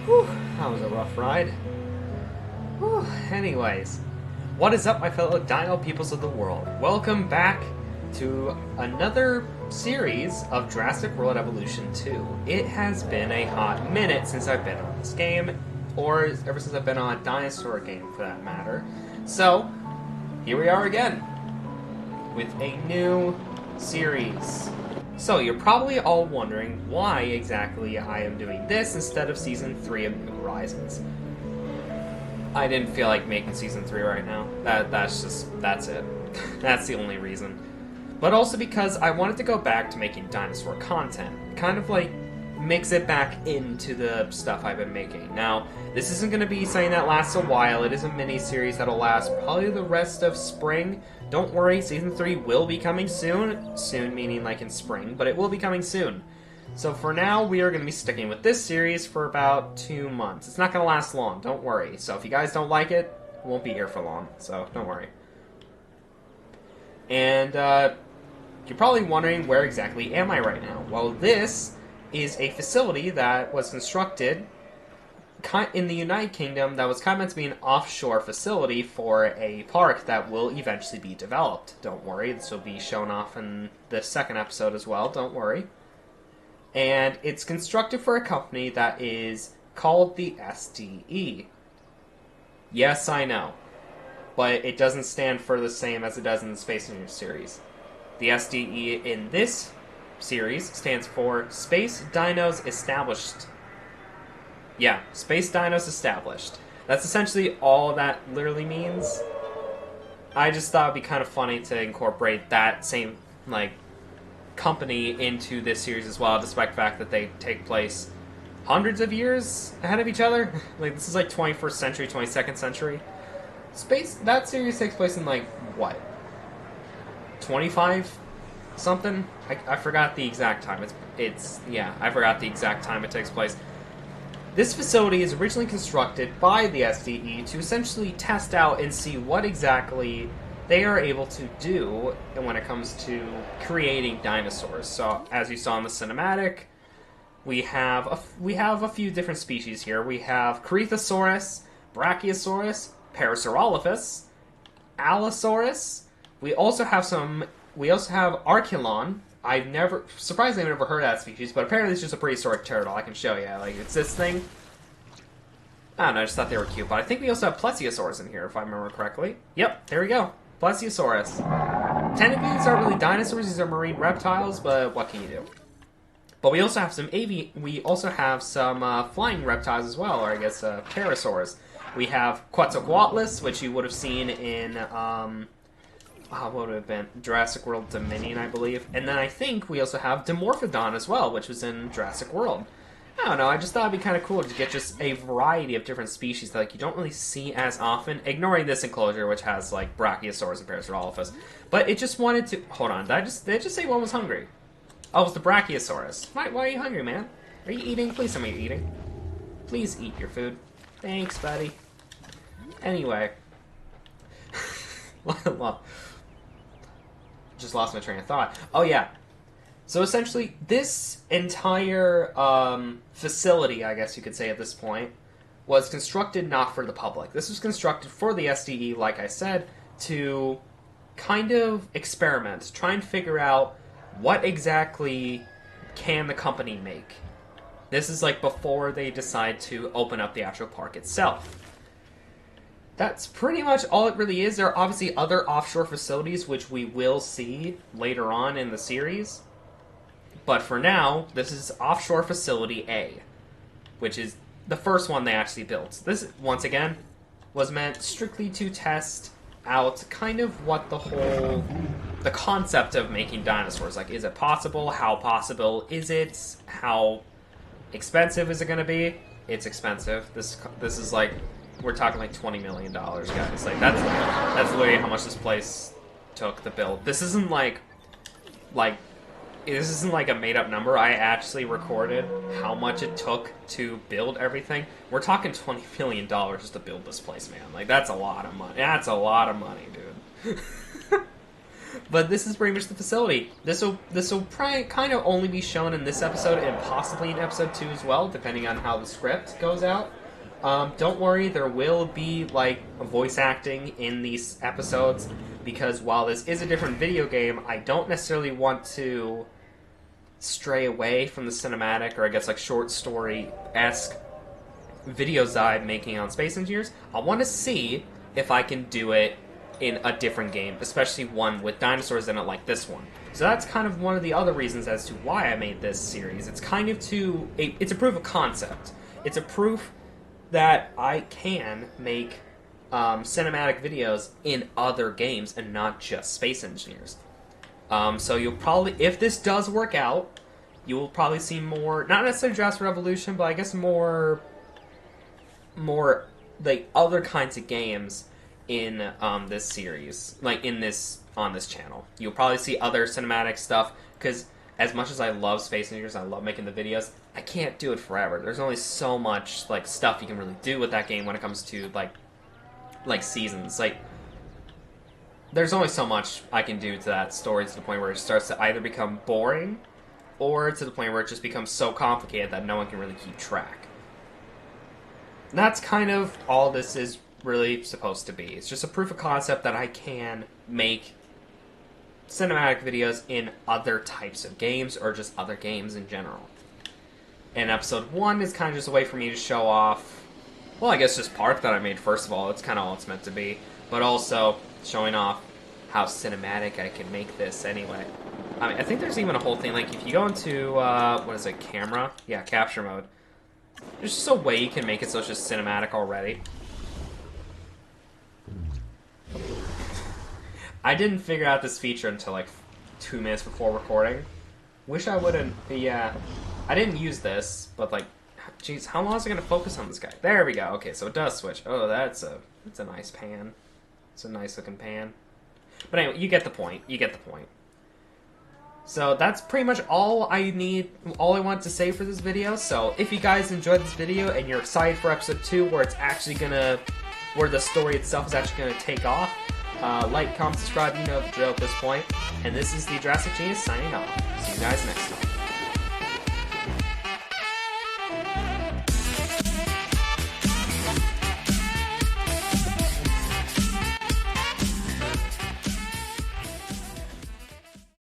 Whew, that was a rough ride. Whew, anyways, what is up, my fellow dino peoples of the world? Welcome back to another series of Jurassic World Evolution 2. It has been a hot minute since I've been on this game, or ever since I've been on a dinosaur game for that matter. So, here we are again, with a new series. So, you're probably all wondering why exactly I am doing this instead of Season 3 of New Horizons. I didn't feel like making Season 3 right now. That's it. That's the only reason. But also because I wanted to go back to making dinosaur content. Kind of like mix it back into the stuff I've been making. Now, this isn't going to be something that lasts a while. It is a mini-series that'll last probably the rest of spring. Don't worry, Season 3 will be coming soon. Soon meaning like in spring, but it will be coming soon. So for now, we are going to be sticking with this series for about 2 months. It's not going to last long, don't worry. So if you guys don't like it, it won't be here for long, so don't worry. And you're probably wondering, where exactly am I right now? Well, this is a facility that was constructed in the United Kingdom that was kind of meant to be an offshore facility for a park that will eventually be developed. Don't worry, this will be shown off in the second episode as well, don't worry. And it's constructed for a company that is called the SDE. Yes, I know, but it doesn't stand for the same as it does in the Space News series. The SDE in this series stands for Space Dinos Established. Yeah, Space Dinos Established. That's essentially all that literally means. I just thought it'd be kind of funny to incorporate that same, company into this series as well, despite the fact that they take place hundreds of years ahead of each other. This is 21st century, 22nd century. That series takes place in, what? 25 something? I forgot the exact time. I forgot the exact time it takes place. This facility is originally constructed by the SDE to essentially test out and see what exactly they are able to do when it comes to creating dinosaurs. So, as you saw in the cinematic, we have a few different species here. We have Corythosaurus, Brachiosaurus, Parasaurolophus, Allosaurus. We also have Archelon. Surprisingly, I've never heard of that species, but apparently it's just a prehistoric turtle. I can show you. It's this thing. I don't know, I just thought they were cute. But I think we also have Plesiosaurus in here, if I remember correctly. Yep, there we go. Plesiosaurus. Technically, these aren't really dinosaurs, these are marine reptiles, but what can you do? But we also have some flying reptiles as well, or I guess pterosaurs. We have Quetzalcoatlus, which you would have seen in what would it have been? Jurassic World Dominion, I believe. And then I think we also have Dimorphodon as well, which was in Jurassic World. I don't know, I just thought it'd be kind of cool to get just a variety of different species that like you don't really see as often, ignoring this enclosure, which has like brachiosaurs and Parasaurolophus. But it just wanted to... Hold on, did I just say one was hungry? Oh, it was the Brachiosaurus. Why are you hungry, man? Are you eating? Please tell me you're eating. Please eat your food. Thanks, buddy. Anyway. Well, just lost my train of thought. Oh, yeah. So essentially, this entire facility, I guess you could say at this point, was constructed not for the public. This was constructed for the SDE, like I said, to kind of experiment, try and figure out what exactly can the company make. This is like before they decide to open up the actual park itself. That's pretty much all it really is. There are obviously other offshore facilities which we will see later on in the series. But for now, this is Offshore Facility A, which is the first one they actually built. This, once again, was meant strictly to test out kind of what the concept of making dinosaurs. Like, is it possible? How possible is it? How expensive is it going to be? It's expensive. This is like, we're talking like $20 million, guys. Like, that's literally how much this place took to build. This isn't like this isn't like a made-up number. I actually recorded how much it took to build everything. We're talking $20 million just to build this place, man. Like, that's a lot of money. That's a lot of money, dude. But this is pretty much the facility. This will probably kind of only be shown in this episode and possibly in episode 2 as well, depending on how the script goes out. Don't worry, there will be, like, voice acting in these episodes, because while this is a different video game, I don't necessarily want to stray away from the cinematic, or I guess, like, short story-esque videos that I'm making on Space Engineers. I want to see if I can do it in a different game, especially one with dinosaurs in it like this one. So that's kind of one of the other reasons as to why I made this series. It's kind of it's a proof of concept. It's a proof that I can make cinematic videos in other games and not just Space Engineers. So you'll probably, if this does work out, you will probably see more, not necessarily Jurassic Revolution, but I guess more like other kinds of games in this series, like on this channel. You'll probably see other cinematic stuff, because as much as I love Space Invaders, I love making the videos, I can't do it forever. There's only so much like stuff you can really do with that game when it comes to like seasons. Like, there's only so much I can do to that story to the point where it starts to either become boring, or to the point where it just becomes so complicated that no one can really keep track. And that's kind of all this is really supposed to be. It's just a proof of concept that I can make cinematic videos in other types of games, or just other games in general. And episode 1 is kind of just a way for me to show off, well, I guess just Park that I made first of all. It's kind of all it's meant to be. But also showing off how cinematic I can make this anyway. I mean, I think there's even a whole thing, like if you go into, what is it, camera? Yeah, capture mode. There's just a way you can make it so it's just cinematic already. I didn't figure out this feature until like 2 minutes before recording. Wish I wouldn't. Yeah, I didn't use this, but like, jeez, how long is it gonna focus on this guy? There we go. Okay, so it does switch. Oh, that's a nice pan. It's a nice looking pan. But anyway, you get the point. You get the point. So that's pretty much all I want to say for this video. So if you guys enjoyed this video and you're excited for episode 2, where the story itself is actually gonna take off, like, comment, subscribe, you know the drill at this point. And this is the Jurassic Genius signing off. See you guys next time.